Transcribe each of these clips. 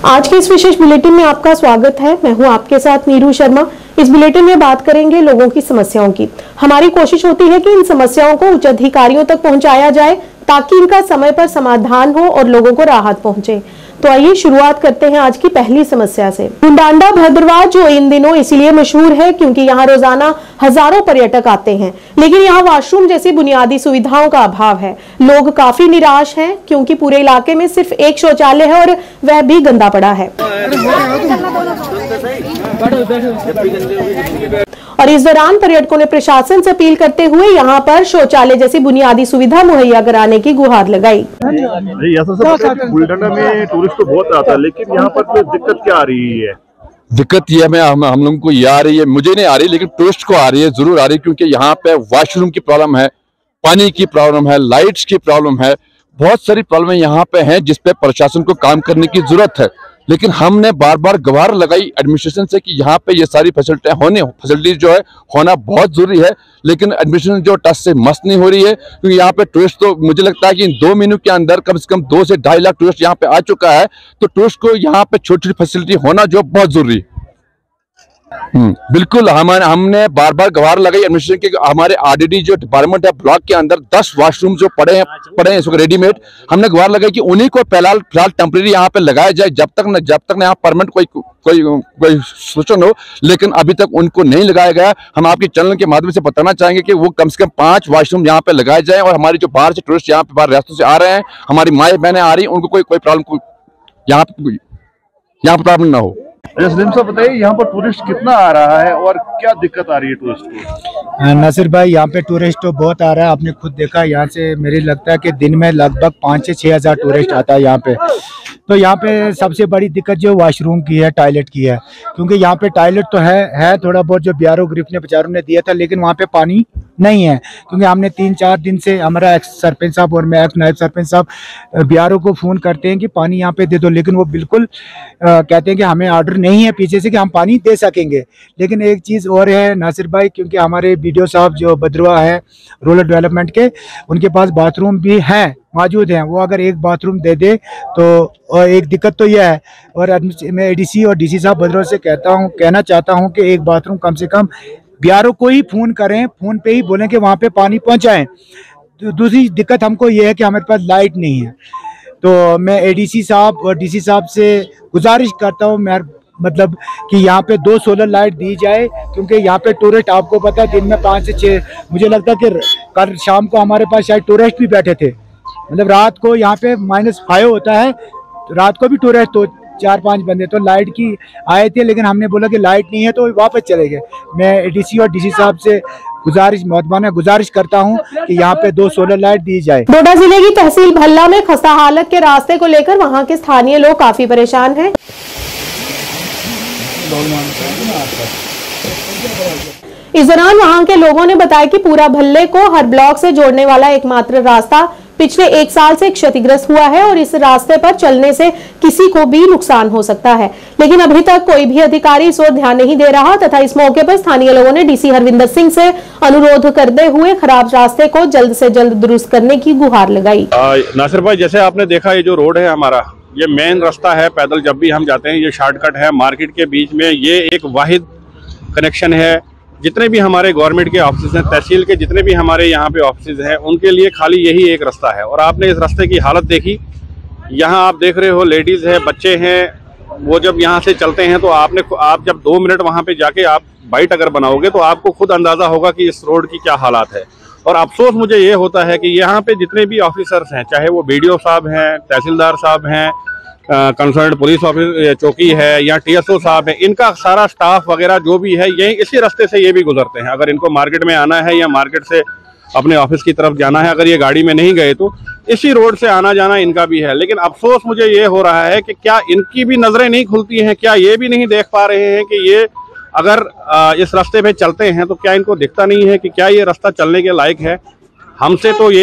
आज के इस विशेष बुलेटिन में आपका स्वागत है। मैं हूं आपके साथ नीरू शर्मा। इस बुलेटिन में बात करेंगे लोगों की समस्याओं की। हमारी कोशिश होती है कि इन समस्याओं को उच्च अधिकारियों तक पहुंचाया जाए ताकि इनका समय पर समाधान हो और लोगों को राहत पहुंचे। तो आइए शुरुआत करते हैं आज की पहली समस्या से। गुंडांडा भद्रवाह जो इन दिनों इसलिए मशहूर है क्योंकि यहाँ रोजाना हजारों पर्यटक आते हैं, लेकिन यहाँ वॉशरूम जैसी बुनियादी सुविधाओं का अभाव है। लोग काफी निराश हैं क्योंकि पूरे इलाके में सिर्फ एक शौचालय है और वह भी गंदा पड़ा है। और इस दौरान पर्यटकों ने प्रशासन से अपील करते हुए यहाँ पर शौचालय जैसी बुनियादी सुविधा मुहैया कराने की गुहार लगाई। बुलढाना में टूरिस्ट तो बहुत आता है, लेकिन यहाँ पर दिक्कत क्या आ रही है? दिक्कत ये हम लोगों को ये आ रही है, मुझे नहीं आ रही लेकिन टूरिस्ट को आ रही है, जरूर आ रही है, क्योंकि यहाँ पे वॉशरूम की प्रॉब्लम है, पानी की प्रॉब्लम है, लाइट्स की प्रॉब्लम है, बहुत सारी प्रॉब्लम यहाँ पे हैं जिस पे प्रशासन को काम करने की जरूरत है। लेकिन हमने बार बार गुहार लगाई एडमिनिस्ट्रेशन से कि यहाँ पे ये सारी फैसिलिटी जो है होना बहुत जरूरी है, लेकिन एडमिनिस्ट्रेशन जो टच से मस्त नहीं हो रही है, क्योंकि यहाँ पे टूरिस्ट तो मुझे लगता है कि इन 2 महीनों के अंदर कम से कम 2 से 2.5 लाख टूरिस्ट यहाँ पे आ चुका है। तो टूरिस्ट को यहाँ पे छोटी छोटी फैसिलिटी होना जो बहुत जरूरी है। बिल्कुल हमने बार बार गुहार लगाई एडमिनिस्ट्रेशन के। हमारे आरडीडी जो डिपार्टमेंट है ब्लॉक के अंदर 10 वॉशरूम जो पड़े हैं इसको रेडीमेड, हमने गुहार लगाई कि उन्हीं को फिलहाल टेम्परेरी यहाँ पे लगाया जाए, जब तक यहाँ परमानेंट कोई सोचन हो, लेकिन अभी तक उनको नहीं लगाया गया। हम आपके चैनल के माध्यम से बताना चाहेंगे कि वो कम से कम 5 वॉशरूम यहाँ पे लगाए जाए और हमारी जो बाहर से टूरिस्ट यहाँ पे बाहर रास्तों से आ रहे हैं, हमारी माएँ बहनें आ रही हैं, उनको कोई प्रॉब्लम यहाँ पे प्रॉब्लम ना हो। साहब बताइए, यहाँ पर टूरिस्ट कितना आ रहा है और क्या दिक्कत आ रही है टूरिस्ट को? नासिर भाई, यहाँ पे टूरिस्ट तो बहुत आ रहा है, आपने खुद देखा। यहाँ से मेरे लगता है कि दिन में लगभग 5 से 6 हज़ार टूरिस्ट आता है यहाँ पे। तो यहाँ पे सबसे बड़ी दिक्कत जो वॉशरूम की है, टॉयलेट की है, क्योंकि यहाँ पे टॉयलेट तो है थोड़ा बहुत जो बीआरओ ग्रुप ने बेचारों ने दिया था, लेकिन वहाँ पे पानी नहीं है। क्योंकि हमने 3-4 दिन से हमारा एक्स सरपंच साहब और मैं एक्स नायब सरपंच साहब बीआरओ को फ़ोन करते हैं कि पानी यहाँ पे दे दो, लेकिन वो बिल्कुल कहते हैं कि हमें ऑर्डर नहीं है पीछे से कि हम पानी दे सकेंगे। लेकिन एक चीज़ और है नासिर भाई, क्योंकि हमारे बीडीओ साहब जो भद्रवाह है रूरल डेवलपमेंट के, उनके पास बाथरूम भी हैं, मौजूद हैं। वो अगर एक बाथरूम दे दे तो, और एक दिक्कत तो यह है, और मैं एडीसी और डीसी साहब भद्रवाह से कहना चाहता हूँ कि एक बाथरूम कम से कम बीआरओ को ही फ़ोन करें, फ़ोन पे ही बोलें कि वहाँ पे पानी पहुँचाएँ। तो दूसरी दिक्कत हमको ये है कि हमारे पास लाइट नहीं है। तो मैं एडीसी साहब और डीसी साहब से गुजारिश करता हूँ मतलब कि यहाँ पे 2 सोलर लाइट दी जाए, क्योंकि यहाँ पे टूरिस्ट आपको पता है दिन में 5 से 6, मुझे लगता है कि कल शाम को हमारे पास शायद टूरिस्ट भी बैठे थे। मतलब रात को यहाँ पे -5 होता है, तो रात को भी टूरिस्ट तो 4-5 बंदे तो लाइट की आए थे, लेकिन हमने बोला कि लाइट नहीं है तो वापस चले गए। मैं एडीसी और डीसी साहब से गुजारिश करता हूं कि यहाँ पे 2 सोलर लाइट दी जाए। डोडा जिले की तहसील भल्ला में खस्ता हालत के रास्ते को लेकर वहां के स्थानीय लोग काफी परेशान हैं। इस दौरान वहां के लोगों ने बताया कि पूरा भल्ले को हर ब्लॉक से जोड़ने वाला एकमात्र रास्ता पिछले 1 साल से क्षतिग्रस्त हुआ है और इस रास्ते पर चलने से किसी को भी नुकसान हो सकता है, लेकिन अभी तक कोई भी अधिकारी इस ओर ध्यान नहीं दे रहा। तथा इस मौके पर स्थानीय लोगों ने डीसी हरविंदर सिंह से अनुरोध करते हुए खराब रास्ते को जल्द से जल्द दुरुस्त करने की गुहार लगाई। नासिर भाई, जैसे आपने देखा, ये जो रोड है हमारा, ये मेन रास्ता है, पैदल जब भी हम जाते हैं ये शॉर्टकट है। मार्केट के बीच में ये एक वाहिद कनेक्शन है। जितने भी हमारे गवर्नमेंट के ऑफिस हैं, तहसील के जितने भी हमारे यहाँ पे ऑफिस हैं, उनके लिए खाली यही एक रास्ता है। और आपने इस रास्ते की हालत देखी, यहाँ आप देख रहे हो लेडीज़ है, बच्चे हैं, वो जब यहाँ से चलते हैं तो आप जब 2 मिनट वहाँ पे जाके आप बाइट अगर बनाओगे तो आपको खुद अंदाज़ा होगा कि इस रोड की क्या हालात है। और अफसोस मुझे ये होता है कि यहाँ पे जितने भी ऑफिसर्स हैं, चाहे वो बीडीओ साहब हैं, तहसीलदार साहब हैं, कंसर्न पुलिस ऑफिस चौकी है या टीएसओ साहब है, इनका सारा स्टाफ वगैरह जो भी है यही इसी रास्ते से ये भी गुजरते हैं। अगर इनको मार्केट में आना है या मार्केट से अपने ऑफिस की तरफ जाना है, अगर ये गाड़ी में नहीं गए तो इसी रोड से आना जाना इनका भी है। लेकिन अफसोस मुझे ये हो रहा है कि क्या इनकी भी नज़रें नहीं खुलती हैं, क्या ये भी नहीं देख पा रहे हैं कि ये अगर इस रास्ते पे चलते हैं तो क्या इनको दिखता नहीं है कि क्या ये रास्ता चलने के लायक है। हमसे तो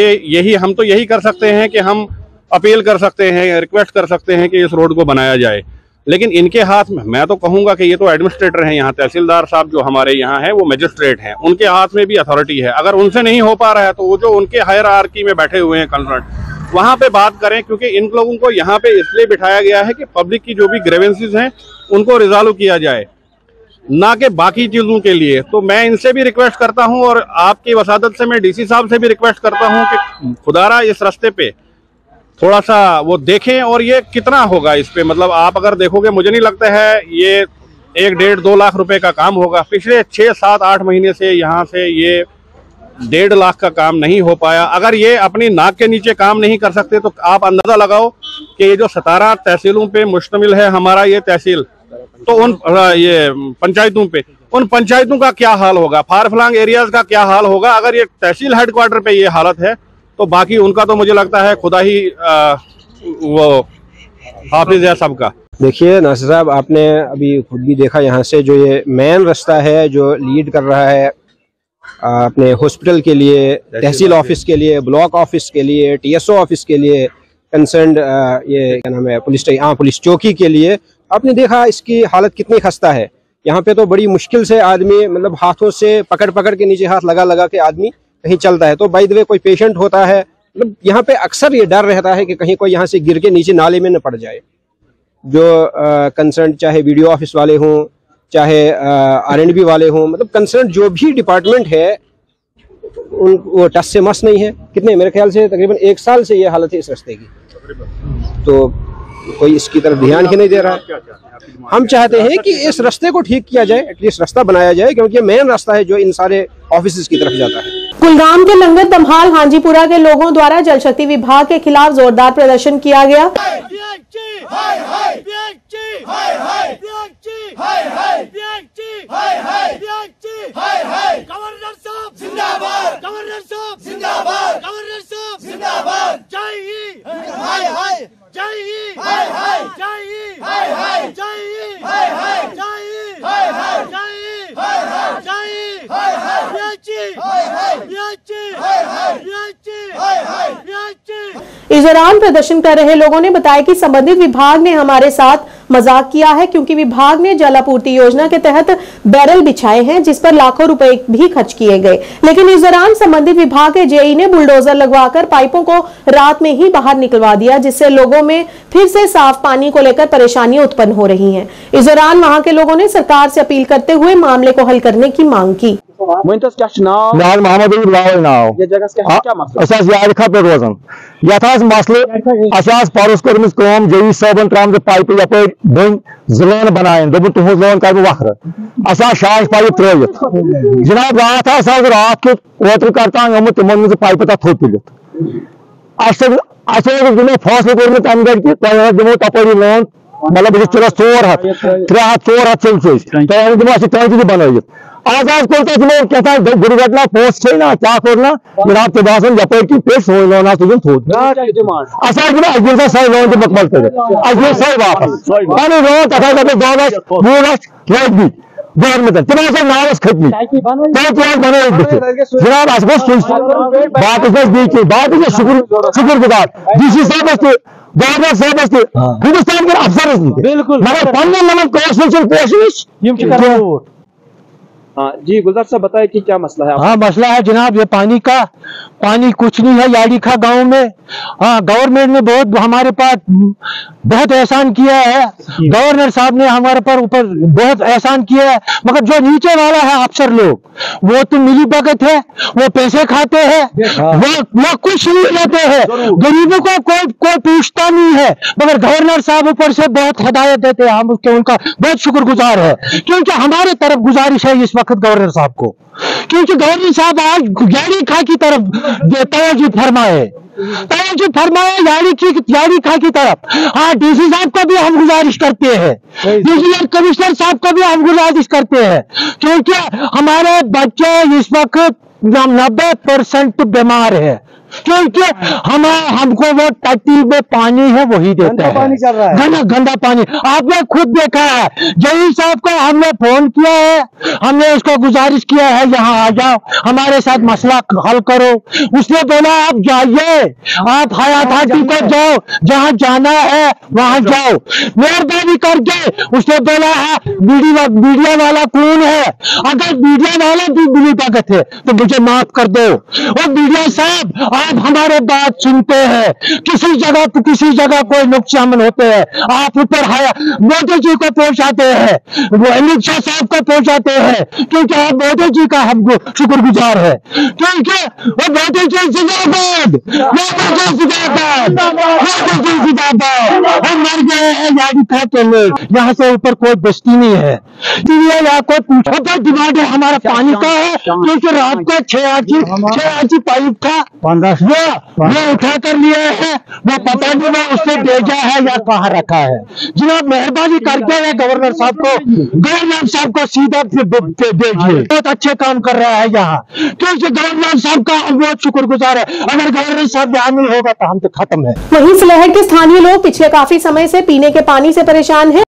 हम तो यही कर सकते हैं कि हम अपील कर सकते हैं, रिक्वेस्ट कर सकते हैं कि इस रोड को बनाया जाए, लेकिन इनके हाथ में, मैं तो कहूँगा कि ये तो एडमिनिस्ट्रेटर हैं यहाँ, तहसीलदार साहब जो हमारे यहाँ हैं वो मजिस्ट्रेट हैं, उनके हाथ में भी अथॉरिटी है। अगर उनसे नहीं हो पा रहा है तो वो जो उनके हायरार्की में बैठे हुए हैं कंसर्न, वहाँ पे बात करें, क्योंकि इन लोगों को यहाँ पे इसलिए बिठाया गया है कि पब्लिक की जो भी ग्रेवेंसीज हैं उनको रिजॉल्व किया जाए, ना कि बाकी चीज़ों के लिए। तो मैं इनसे भी रिक्वेस्ट करता हूं और आपकी वसादत से मैं डीसी साहब से भी रिक्वेस्ट करता हूं कि खुदारा इस रास्ते पे थोड़ा सा वो देखें। और ये कितना होगा इस पे, मतलब आप अगर देखोगे मुझे नहीं लगता है ये 1-1.5-2 लाख रुपए का काम होगा। पिछले 6-7-8 महीने से यहाँ से ये 1.5 लाख का काम नहीं हो पाया। अगर ये अपनी नाक के नीचे काम नहीं कर सकते तो आप अंदाजा लगाओ कि ये जो 17 तहसीलों पे मुश्तमिल है हमारा ये तहसील, तो उन ये पंचायतों पे, उन पंचायतों का क्या हाल होगा, फार फ्लंग एरियाज का क्या हाल होगा। अगर ये तहसील हेडक्वार्टर पे ये हालत है तो बाकी उनका तो मुझे लगता है खुदा ही वो हाफिज है सबका। देखिए नासिर साहब, आपने अभी खुद भी देखा यहाँ से जो ये मेन रास्ता है जो लीड कर रहा है अपने हॉस्पिटल के लिए, तहसील ऑफिस के लिए, ब्लॉक ऑफिस के लिए, TSO ऑफिस के लिए, कंसर्न ये क्या नाम है पुलिस चौकी के लिए, आपने देखा इसकी हालत कितनी खस्ता है। यहाँ पे तो बड़ी मुश्किल से आदमी, मतलब हाथों से पकड़ पकड़ के नीचे हाथ लगा लगा के आदमी कहीं चलता है। तो बाय द वे कोई पेशेंट होता है, मतलब यहाँ पे अक्सर ये डर रहता है कि कहीं कोई यहाँ से गिर के नीचे नाले में न पड़ जाए। जो कंसर्न चाहे वीडियो ऑफिस वाले हों, चाहे R&B वाले हों, मतलब कंसर्न जो भी डिपार्टमेंट है वो टस से मस नहीं है। कितने, मेरे ख्याल से तकरीबन 1 साल से ये हालत है इस रास्ते की, तो कोई इसकी तरफ ध्यान ही नहीं दे रहा है। हम चाहते हैं कि इस रास्ते को ठीक किया जाए, एटलीस्ट रास्ता बनाया जाए, क्योंकि ये मेन रास्ता है जो इन सारे ऑफिस की तरफ जाता है। कुलगाम के लंगर तमहाल हांजीपुरा के लोगों द्वारा जल शक्ति विभाग के खिलाफ जोरदार प्रदर्शन किया गया। इस दौरान प्रदर्शन कर रहे लोगों ने बताया कि संबंधित विभाग ने हमारे साथ मजाक किया है, क्योंकि विभाग ने जल आपूर्ति योजना के तहत बैरल बिछाए हैं जिस पर लाखों रुपए भी खर्च किए गए। लेकिन इस दौरान संबंधित विभाग के जेई ने बुलडोजर लगवाकर पाइपों को रात में ही बाहर निकलवा दिया, जिससे लोगों में फिर से साफ पानी को लेकर परेशानियां उत्पन्न हो रही हैं। इस दौरान वहां के लोगों ने सरकार से अपील करते हुए मामले को हल करने की मांग की। परस कर्म जई साहबन त्राम पाइप यप बन 2 लाइन बनायन दोप तुज लोन कर वखर शाश पाइप त्रित जनाब रात रात के ओतर करतान आमुत तिमन मज पाइप तथ थोप तुलित फैसले कोर्मुत अम गए दिमो तपरी लोन, मतलब बस 4 हथ 3 हथ सेल्सियस दिमो टंकी बनाइए। आज कोर क्या दुर्घटना पोस्ट ना क्या कोरना जनाब ते बासन यपर की पे सो लोना तुझे थोद अजमेर से लोन मुकम्मल कर अजमेर से वापस पानी लोन तथा करके 2 लाख 2 लाख लाइट भी गवर्नमेंट तमाशा नारस खतनी बने जनाब बात शुक्र गुजार DC साहब गवर्नर साहब हिंदुस्तान के अफसर बिल्कुल मगर पन्न कोशिश हाँ जी गुलजार साहब बताए कि क्या मसला है? हाँ मसला है जनाब ये पानी कुछ नहीं है याड़ीखा गांव में। हाँ गवर्नमेंट ने बहुत हमारे पास बहुत एहसान किया है, गवर्नर साहब ने हमारे पर ऊपर बहुत एहसान किया है, मगर जो नीचे वाला है अफसर लोग वो तो मिली भगत है, वो पैसे खाते हैं, वो कुछ नहीं लेते हैं, गरीबों को कोई पूछता नहीं है, मगर गवर्नर साहब ऊपर से बहुत हिदायत देते हैं। हम उनका बहुत शुक्रगुजार है, क्योंकि हमारे तरफ गुजारिश है इस वक्त गवर्नर साहब को, क्योंकि गवर्नर साहब आज याड़ीखा की तरफ तवज्जो फरमाए याड़ीखा की तरफ। हाँ DC साहब का भी हम गुजारिश करते हैं, विजिलेंस कमिश्नर साहब का भी हम गुजारिश करते हैं, क्योंकि हमारे बच्चे इस वक्त 90% बीमार है, क्योंकि हमको वो टट्टी में पानी है वही देता है, पानी चल रहा है गंदा पानी। आपने खुद देखा है, जेई साहब को हमने फोन किया है, हमने उसको गुजारिश किया है यहाँ आ जाओ हमारे साथ मसला हल करो। उसने बोला आप जाइए, आप हयात हाजी को जाओ, जहाँ जाना है वहां जाओ, मेहरबानी करके। उसने बोला है मीडिया वाला कौन है, अगर मीडिया वाला भी मिली भगत है तो मुझे माफ कर दो। और मीडिया साहब आप हमारे बात सुनते हैं, किसी जगह कोई नुकसान होते हैं आप ऊपर मोदी जी को पहुंचाते हैं, वो अमित शाह साहब को पहुंचाते हैं, क्योंकि आप मोदी जी का हमको शुक्रगुजार है, क्योंकि वो मोदी जी जिंदाबाद, मोदी जी जिंदाबाद, मोदी जी जिंदाबाद। हम मर गए हैं याद खाते लोग, यहाँ से ऊपर कोई बस्ती नहीं है, या कोई पूछा डिमांड है हमारा पानी का है, क्योंकि रात को 6 पाइप था वो उठा कर लिए है, वो पता नहीं वो उसने भेजा है या कहाँ रखा है। जनाब मेहरबानी करके गवर्नर साहब को सीधा भेजिए, बहुत अच्छे काम कर रहा है यहाँ, क्योंकि गवर्नर साहब का हम बहुत शुक्रगुजार है। अगर गवर्नर साहब यहाँ नहीं होगा तो हम तो खत्म है। वहीं सलेहट के स्थानीय लोग पिछले काफी समय से पीने के पानी से परेशान हैं।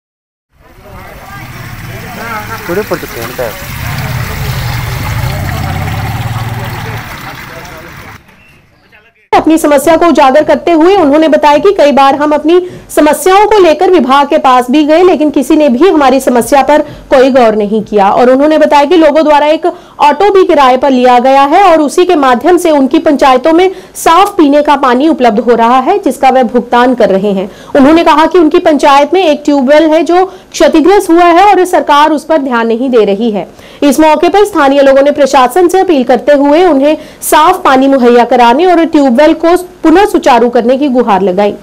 अपनी समस्या को उजागर करते हुए उन्होंने बताया कि कई बार हम अपनी समस्याओं को लेकर विभाग के पास भी गए, लेकिन किसी ने भी हमारी समस्या पर कोई गौर नहीं किया। और उन्होंने बताया कि लोगों द्वारा एक ऑटो भी किराए पर लिया गया है और उसी के माध्यम से उनकी पंचायतों में साफ पीने का पानी उपलब्ध हो रहा है, जिसका वह भुगतान कर रहे हैं। उन्होंने कहा कि उनकी पंचायत में एक ट्यूबवेल है जो क्षतिग्रस्त हुआ है और सरकार उस पर ध्यान नहीं दे रही है। इस मौके पर स्थानीय लोगों ने प्रशासन से अपील करते हुए उन्हें साफ पानी मुहैया कराने और ट्यूबवेल को पुनः सुचारू करने की गुहार लगाई।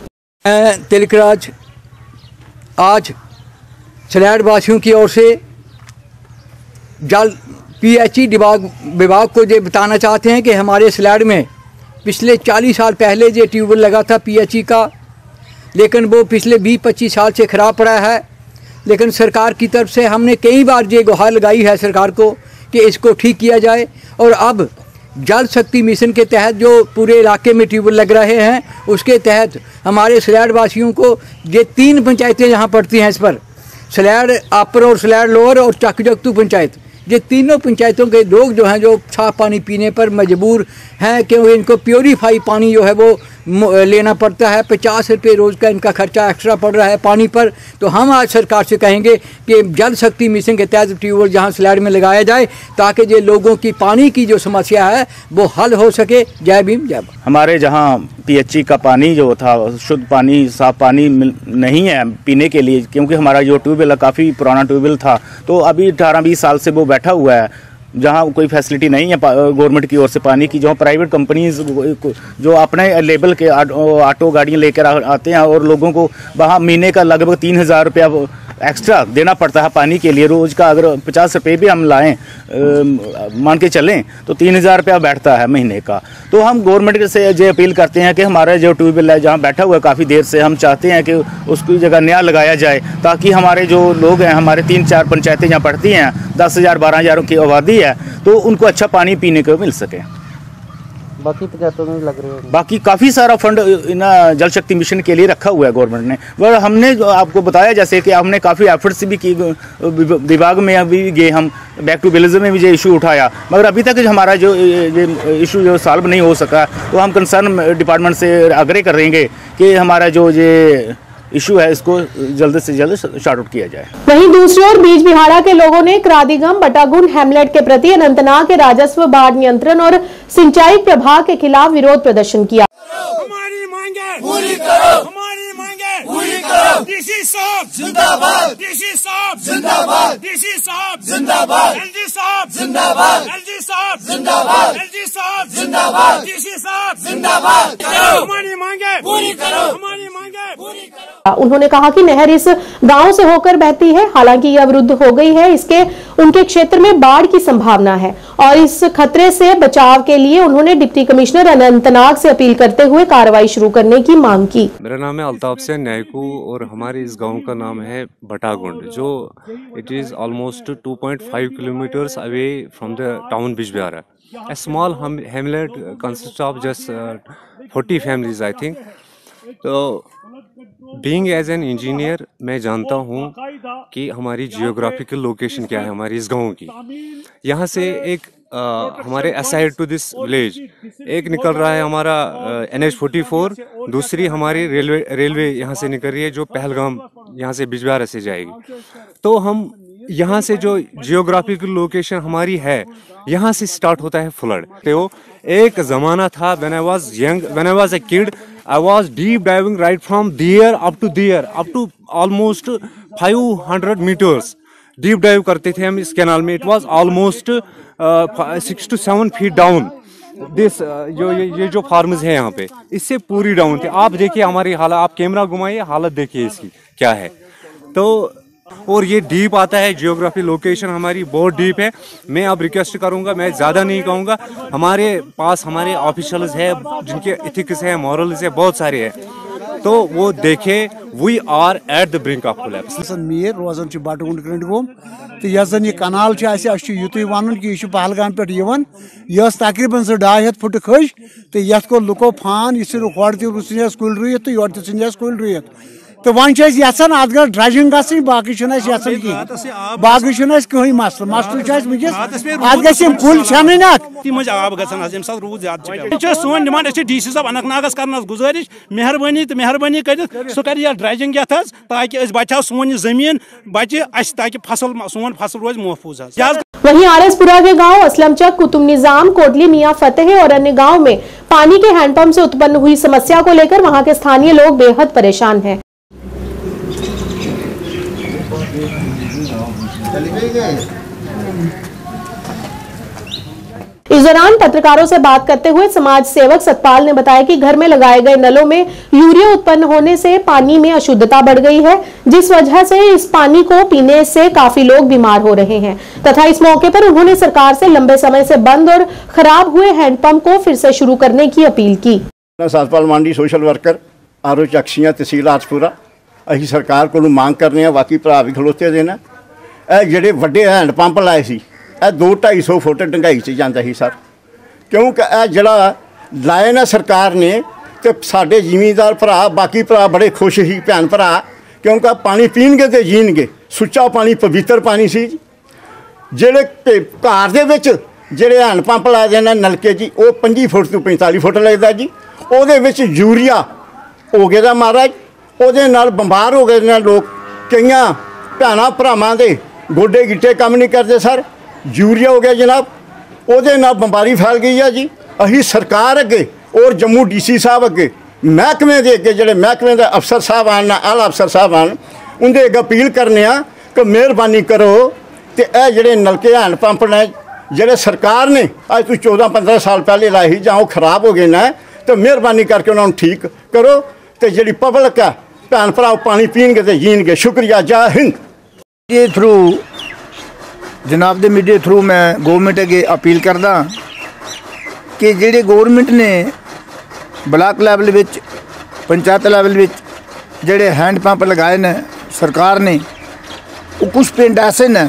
तिलकराज आज सलेहट वासियों की ओर से जल पीएचई विभाग को ये बताना चाहते हैं कि हमारे सलेहट में पिछले 40 साल पहले जो ट्यूबवेल लगा था पीएचई का, लेकिन वो पिछले 20-25 साल से ख़राब पड़ा है। लेकिन सरकार की तरफ से हमने कई बार ये गुहार लगाई है सरकार को कि इसको ठीक किया जाए। और अब जल शक्ति मिशन के तहत जो पूरे इलाके में ट्यूबवेल लग रहे हैं, उसके तहत हमारे सलेहट वासियों को ये 3 पंचायतें यहाँ पड़ती हैं, इस पर सलेहट अपर और सलेहट लोअर और चकजगतू पंचायत, ये तीनों पंचायतों के लोग जो हैं जो साफ पानी पीने पर मजबूर हैं, क्योंकि इनको प्योरीफाई पानी जो है वो लेना पड़ता है। 50 रुपये रोज़ का इनका खर्चा एक्स्ट्रा पड़ रहा है पानी पर। तो हम आज सरकार से कहेंगे कि जल शक्ति मिशन के तहत ट्यूबवेल जहाँ सलेहट में लगाया जाए, ताकि ये लोगों की पानी की जो समस्या है वो हल हो सके। जय भीम जय भारत। हमारे जहाँ पीएचई का पानी जो था शुद्ध पानी, साफ पानी नहीं है पीने के लिए, क्योंकि हमारा जो ट्यूबवेल काफ़ी पुराना ट्यूबवेल था, तो अभी 18-20 साल से वो बैठा हुआ है, जहाँ कोई फैसिलिटी नहीं है गवर्नमेंट की ओर से पानी की। जो प्राइवेट कंपनीज जो अपने लेबल के ऑटो गाड़ियाँ लेकर आते हैं और लोगों को वहाँ महीने का लगभग 3000 रुपया एक्स्ट्रा देना पड़ता है पानी के लिए। रोज़ का अगर 50 रुपये भी हम लाएं मान के चलें तो 3000 रुपया बैठता है महीने का। तो हम गवर्नमेंट से ये अपील करते हैं कि हमारा जो ट्यूबवेल है जहाँ बैठा हुआ है काफ़ी देर से, हम चाहते हैं कि उसकी जगह नया लगाया जाए, ताकि हमारे जो लोग हैं, हमारे 3-4 पंचायतें जहाँ पड़ती हैं, 10,000-12,000 की आबादी है, तो उनको अच्छा पानी पीने को मिल सके। बाकी पंचायतों में लग रहे हैं, बाकी काफ़ी सारा फंड जल शक्ति मिशन के लिए रखा हुआ है गवर्नमेंट ने। वह हमने जो आपको बताया जैसे कि हमने काफ़ी एफर्ट्स भी की, विभाग में अभी गए, हम बैक टू विलेज में भी ये इशू उठाया, मगर अभी तक हमारा जो इशू जो सॉल्व नहीं हो सका। तो हम कंसर्न डिपार्टमेंट से आग्रह करेंगे कि हमारा जो ये इशू है इसको जल्द से जल्द शॉर्ट आउट किया जाए। वहीं दूसरी ओर बीज बिहाड़ा के लोगों ने क्रादिगम बटागुंड हैमलेट के प्रति अनंतनाग के राजस्व बाढ़ नियंत्रण और सिंचाई प्रभाग के खिलाफ विरोध प्रदर्शन किया। हमारी मांगे पूरी करो, हमारी मांगे पूरी करो। डीसी साहब जिंदाबाद, डीसी साहब जिंदाबाद, डीसी साहब जिंदाबाद, एलजी साहब जिंदाबाद, एलजी साहब जिंदाबाद, एलजी साहब जिंदाबाद, डीसी साहब जिंदाबाद। हमारी मांगे पूरी करो, हमारी मांगे पूरी करो। उन्होंने कहा कि नहर इस गांव से होकर बहती है, हालांकि यह अवरुद्ध हो गई है, इसके उनके क्षेत्र में बाढ़ की संभावना है और इस खतरे से बचाव के लिए उन्होंने डिप्टी कमिश्नर अनंतनाग से अपील करते हुए कार्रवाई शुरू करने की मांग की। मेरा नाम है अल्ताफ से नायकू और हमारे इस गांव का नाम है बटागुंड, जो it is almost 2.5 kilometres away from the town Bijbehara. A small hamlet consists of just 40 families, I think. तो बीइंग एज एन इंजीनियर मैं जानता हूँ कि हमारी जियोग्राफिकल लोकेशन क्या है हमारी इस गांव की। यहाँ से एक हमारे असाइड टू दिस विलेज एक निकल रहा है हमारा NH44, दूसरी हमारी रेलवे यहाँ से निकल रही है जो पहलगाम यहाँ से बिजबिहारा से जाएगी। तो हम यहाँ से जो जियोग्राफिकल लोकेशन हमारी है, यहाँ से स्टार्ट होता है फ्लड। तो एक ज़माना था when I was young, when I was a kid, I was deep diving right from there up to almost 500 meters. Deep dive करते थे हम इस कैनाल में. It was almost 6 to 7 feet down. This ये जो फार्म्स है यहाँ पे, इससे पूरी डाउन थे. आप देखिए हमारी हालत, आप कैमरा घुमाइए, हालत देखिए इसकी क्या है. तो और ये डीप आता है, जियोग्राफी लोकेशन हमारी बहुत डीप है. मैं अब रिक्वेस्ट करूंगा, मैं ज़्यादा नहीं कहूँगा, हमारे पास हमारे ऑफिशियल्स है जिनके एथिक्स है, मॉरल्स है, बहुत सारे हैं, तो वो देखे. We are at the brink of collapse. Mir Rozan Batgund कंडगोम तो यह जन यह कनाल युत वन कि यह पहलगाम पे तकरीबन 250 फुट खज तो ये कोर लुको फान यह हर तुस कुल रुत तो योर तुस कुल रुत तो वन यहान अत ग ड्रजिंग गई बाकी कहें बाकी कहीं मसल अत ग कुल छन आब ग सोन डिमांड डी सी साहब अनंतनागस कर गुजारिश मेहरबानी तो मेहरबानी कर सह कर ड्रजिंग ताकि बचा सोन जमीन बचे ताकि फसल सोन फसल रोज महफूज. वहीं आरएसपुरा के गांव असलमचक, कुतुब निजाम, कोटली, मियां फतेह और अन्य गांव में पानी के हैंडपंप से उत्पन्न हुई समस्या को लेकर वहां के स्थानीय लोग बेहद परेशान हैं. इस दौरान पत्रकारों से बात करते हुए समाज सेवक सतपाल ने बताया कि घर में लगाए गए नलों में यूरिया उत्पन्न होने से पानी में अशुद्धता बढ़ गई है, जिस वजह से इस पानी को पीने से काफी लोग बीमार हो रहे हैं. तथा इस मौके पर उन्होंने सरकार से लंबे समय से बंद और खराब हुए हैंडपंप को फिर से शुरू करने की अपील की. सतपाल मांडी सोशल वर्कर आरो चक्सियां तहसील आरसपुरा. असीं सरकार को मांग करने हैं, बाकी भरा भी खलोते देना. ਜਿਹੜੇ ਵੱਡੇ हैंड पंप लाए सी 200-250 फुट डंगाई से जाता ही सर, क्योंकि ਜਿਹੜਾ लाए ना सरकार ने तो साढ़े जिमीदार भरा बाकी भरा बड़े खुश ही भैन भरा, क्योंकि पानी पीणगे तो जीणगे. सुच्चा पानी पवित्र पानी सी. ਜਿਹੜੇ घर ਦੇ ਵਿੱਚ ਜਿਹੜੇ हैंड पंप लाए दे नलके जी वो 25 फुट तो 45 फुट लगता जी. ਉਹਦੇ ਵਿੱਚ यूरिया हो गया महाराज, ਉਹਦੇ ਨਾਲ ਬਿਮਾਰ हो गए ने लोग. कई भैन भरावां दे गोडे गिट्टे काम नहीं करते सर. यूरिया हो गया जनाब, ਉਹਦੇ ਨਾਲ बीमारी फैल गई है जी. अही सरकार अगे और जम्मू DC साहब अगे महकमे के अगे जोड़े महकमे के अफसर साहब आन, आला अफसर साहब आन, उनके अगे अपील करने कि मेहरबानी करो तो यह जोड़े नलके हैंड पंप ने जोड़े सरकार ने अज तो 14-15 साल पहले लाए ही जां खराब हो गए ना, तो मेहरबानी करके उन्होंने ठीक करो तो जी पब्लिक है भैन भरा पानी पीणगे तो जीणगे. शुक्रिया. जय हिंद. ये थ्रू जनाब दे मीडिया थ्रू मैं गौरमेंट अगे अपील करदा कि जेडे गौरमेंट ने ब्लॉक लैवल विच पंचायत लैवल विच जेडे हैंड पंप लगाए ने सरकार ने, वो कुछ पिंड ऐसे ने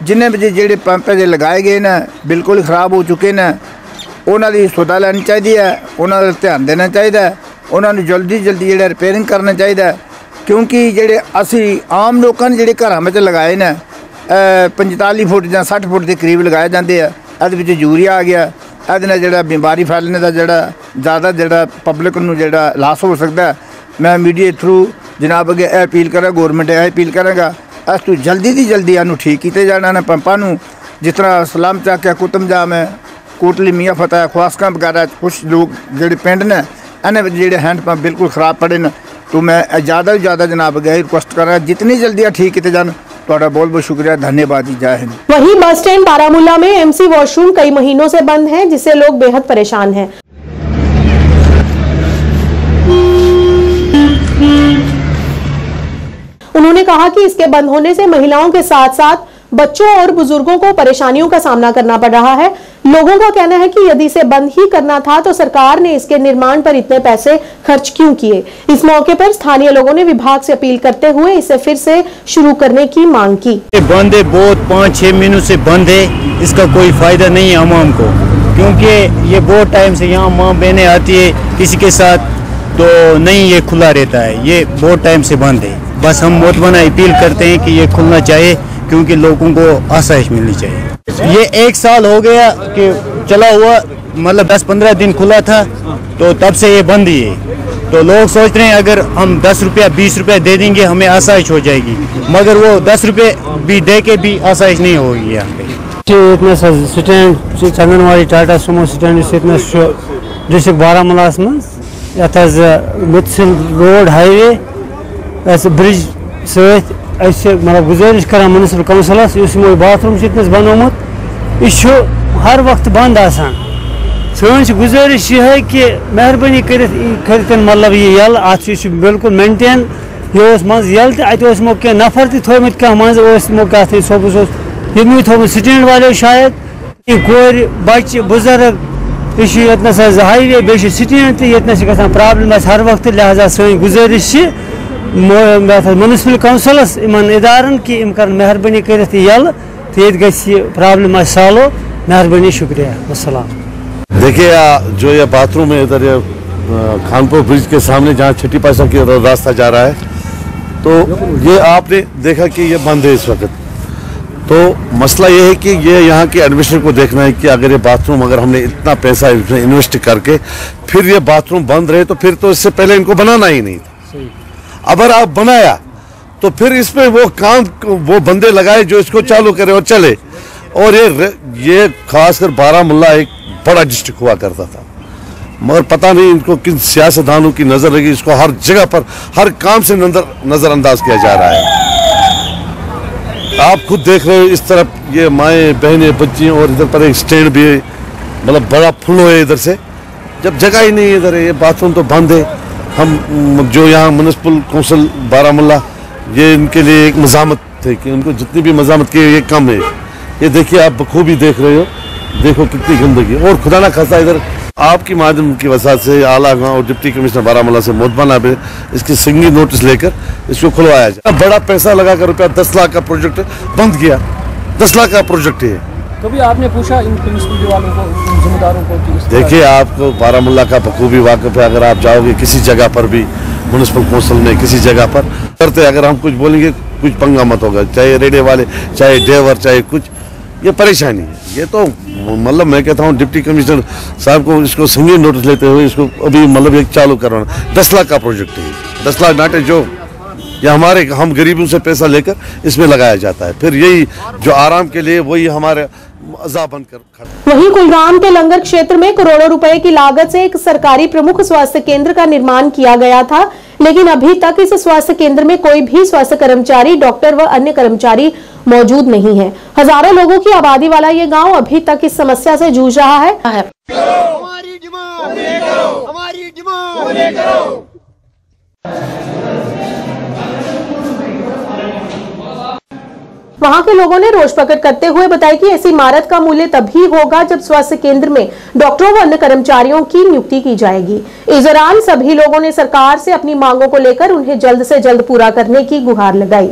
जिन्हें बजे जेडे पंप लगाए गए ने बिल्कुल खराब हो चुके ने. उन्होंने सुधा लैनी चाहिए है, उन्होंने ध्यान देना चाहिए, उन्होंने जल्दी जेडे रिपेयरिंग करना चाहिए. क्योंकि जेडे असी आम लोगों ने जेडे घरों में लगाए ने 45 फुट या 60 फुट के करीब लगाए जाते हैं, ये यूरिया आ गया, ये जोड़ा बीमारी फैलने का जोड़ा ज़्यादा जोड़ा पब्लिक को जोड़ा लॉस हो सकता है. मैं मीडिया थ्रू जनाब अगे अपील करा, गौरमेंट अपील कराँगा इस तो जल्दी की जल्दी इनू ठीक किए जाना ने पंपां नूं. जिस तरह सलाम चक है, कुतुब जाम है, कोटली, मियां फतेह, ख्वासकां वगैरह कुछ लोग जोड़े पिंड ने इन्हें जोड़े हैंड पंप बिल्कुल खराब पड़े न. तो मैं ज़्यादा से ज़्यादा जनाब अगे रिक्वेस्ट कर रहा जितनी जल्दी ठीक किए जान. बहुत बहुत शुक्रिया, धन्यवाद. जय हिंद. वहीं बस स्टैंड बारामूला में MC वॉशरूम कई महीनों से बंद है, जिससे लोग बेहद परेशान हैं. उन्होंने कहा कि इसके बंद होने से महिलाओं के साथ साथ बच्चों और बुजुर्गों को परेशानियों का सामना करना पड़ रहा है. लोगों का कहना है कि यदि इसे बंद ही करना था तो सरकार ने इसके निर्माण पर इतने पैसे खर्च क्यों किए. इस मौके पर स्थानीय लोगों ने विभाग से अपील करते हुए इसे फिर से शुरू करने की मांग की. बंद है, बहुत 5-6 महीनों से बंद है, इसका कोई फायदा नहीं है आवाम को, क्योंकि ये बहुत टाइम से यहाँ माँ बहनें आती है किसी के साथ तो नहीं ये खुला रहता है. ये बहुत टाइम से बंद है. बस हम मोतबाना अपील करते हैं कि ये खुलना चाहिए, क्योंकि लोगों को आसाइश मिलनी चाहिए. ये 1 साल हो गया कि चला हुआ, मतलब 10-15 दिन खुला था, तो तब से ये बंद ही है. तो लोग सोच रहे हैं अगर हम 10 रुपया 20 रुपया दे देंगे हमें आसाइश हो जाएगी, मगर वो 10 रुपये भी दे के भी आसाइश नहीं होगी यहाँ पे. Stand Chandanwadi Tata Sumo stand district Baramulla मज मुतसिल रोड हाईवे ब्रिज मतलब गुजारिश कर म्यूनसिपल काउंसिलस बाथरूम बनोमुत यह हर वक्त बंद आसान सन गुजारिश यह कि मेहरबानी कर मतलब यह यल अत बिल्कुल मेंटेन यह मज यल तो कह नफर तमित कह मज कत सोबस यमि थोमुत स्टैंड वाले शायद कोर बच्चे बुजुर्ग यह हाईवे बे स्टैंड तो प्रॉब्लम हर वक्त लिहाजा सन गुजारिश म्यूनसिपल काउंसिलस इन इदारन कि इम कर मेहरबानी कर यल तो ये प्रॉब्लम सॉल्व मेहरबानी शुक्रिया अस्सलाम। देखिए जो ये बाथरूम है इधर ये खानपुर ब्रिज के सामने जहाँ छठी पासा की रास्ता जा रहा है तो ये आपने देखा कि ये बंद है इस वक्त। तो मसला ये है कि ये यहाँ के एडमिनिस्ट्रेटर को देखना है कि अगर ये बाथरूम अगर हमने इतना पैसा इन्वेस्ट करके फिर ये बाथरूम बंद रहे तो फिर तो इससे पहले इनको बनाना ही नहीं था। अगर आप बनाया तो फिर इसमें वो काम वो बंदे लगाए जो इसको चालू करे और चले। और ये खासकर बारामूला एक बड़ा डिस्ट्रिक्ट हुआ करता था मगर पता नहीं इनको किन सियासतदानों की नजर लगी, इसको हर जगह पर हर काम से नजरअंदाज किया जा रहा है। आप खुद देख रहे हो इस तरफ ये माएँ बहनें बच्ची और इधर पर एक स्टैंड भी है, मतलब बड़ा फ्लो है इधर से, जब जगह ही नहीं है इधर। ये बाथरूम तो बंद है। हम जो यहाँ म्यूनसिपल काउंसिल बारामूला ये इनके लिए एक मज़ामत थे कि उनको जितनी भी मज़ामत की ये कम है। ये देखिए आप बखूबी देख रहे हो, देखो कितनी गंदगी। और खुदा ना खासा इधर आपकी माध्यम की वजह से आला गाँव और डिप्टी कमिश्नर बारामूला से मोतबाना पे इसकी संगी नोटिस लेकर इसको खुलवाया जाए। बड़ा पैसा लगाकर रुपया 10 लाख का प्रोजेक्ट बंद किया, 10 लाख का प्रोजेक्ट है। कभी आपने पूछा इन म्युनिसिपैलिटी वालों को, जिम्मेदारों को? देखिए आपको बारामूला का बखूबी वाकिफ है। अगर आप जाओगे किसी जगह पर भी म्यूनसिपल काउंसिल में किसी जगह पर करते, अगर हम कुछ बोलेंगे कुछ पंगा मत होगा, चाहे रेडे वाले चाहे ड्राइवर चाहे कुछ, ये परेशानी है। ये तो मतलब मैं कहता हूँ डिप्टी कमिश्नर साहब को इसको संगीन नोटिस लेते हुए इसको अभी मतलब एक चालू करवाना। 10 लाख का प्रोजेक्ट है, 10 लाख नाटे जो या हमारे हम गरीबों से पैसा लेकर इसमें लगाया जाता है, फिर यही जो आराम के लिए वही हमारे अज़ाब बनकर। वहीं कुलगाम के लंगर क्षेत्र में करोड़ों रुपए की लागत से एक सरकारी प्रमुख स्वास्थ्य केंद्र का निर्माण किया गया था, लेकिन अभी तक इस स्वास्थ्य केंद्र में कोई भी स्वास्थ्य कर्मचारी, डॉक्टर व अन्य कर्मचारी मौजूद नहीं है। हजारों लोगों की आबादी वाला ये गांव अभी तक इस समस्या से जूझ रहा है। हमारी डिमांड पूरी करो, हमारी डिमांड पूरी करो। वहां के लोगों ने रोष प्रकट करते हुए बताया कि ऐसी इमारत का मूल्य तभी होगा जब स्वास्थ्य केंद्र में डॉक्टरों व अन्य कर्मचारियों की नियुक्ति की जाएगी। इस दौरान सभी लोगों ने सरकार से अपनी मांगों को लेकर उन्हें जल्द से जल्द पूरा करने की गुहार लगाई।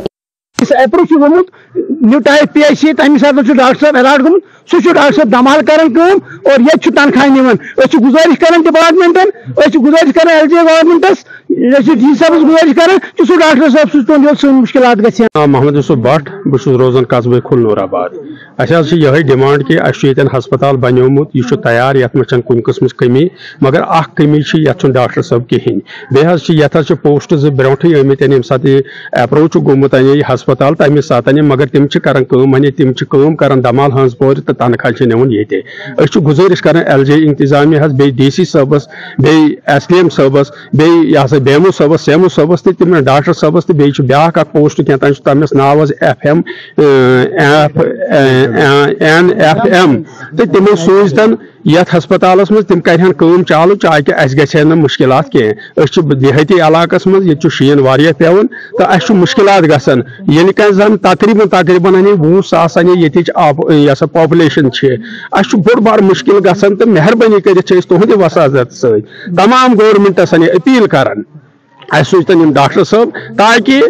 न्यू टाइप PHC तमी साथ डॉक्टर साहब एलाट गुम डॉक्टर साहब धमाल करान और ये तनख्वाह निवन गुजारिश कर डिपार्टमेंटन गुजारिश कर LG गवर्नमेंटस डी साहब गुजारिश कर डॉक्टर साहब सह मुश्किलात ग। मोहम्मद यूसुफ भट्ट बहुत रोजान कस्बे खुलनूराबाद। यही डिमांड कि हस्पताल बनोमुत यह तैयार ये कुन किस्म कमी, मगर अख कमी डॉक्टर साहब कहें बे पोस्ट ब्रोट आमित ये सात अप्रोच गोमुत हस्पताल तमें सात मगर तम तम कर दमाल हज पोर तो तनख्वाह निवन ये गुजारिश कर LG इंतजामिया बे DC साहबस बे SDM साहबस बे BMO साहबस SEMO साहबस तम डॉक्टर साहबस तो बे ब्या पोस्ट क्या तमिस नाव FM NFM तो तमो सूजन ये हस्पताल मज तम कर चालू ताकि अस गए मुश्किलात कह देहाती इलाकस मज ये शीन वारिया पेवन तो अस मुश्किलात गसन ये जन तकरीबन 20,000 ये पॉपुलेशन अस बोड़ बार मुश्किल गसन तो मेहरबानी कर तुहद वसाजत सत तमाम गवर्नमेंटस अपील करान सूचन डॉक्टर साहब ताकि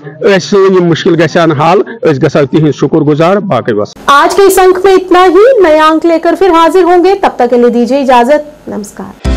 मुश्किल गसान हाल तिहद शुक्रगुजार बाकी बस। आज के इस अंक में इतना ही। नया अंक लेकर फिर हाजिर होंगे, तब तक के लिए दीजिए इजाजत। नमस्कार।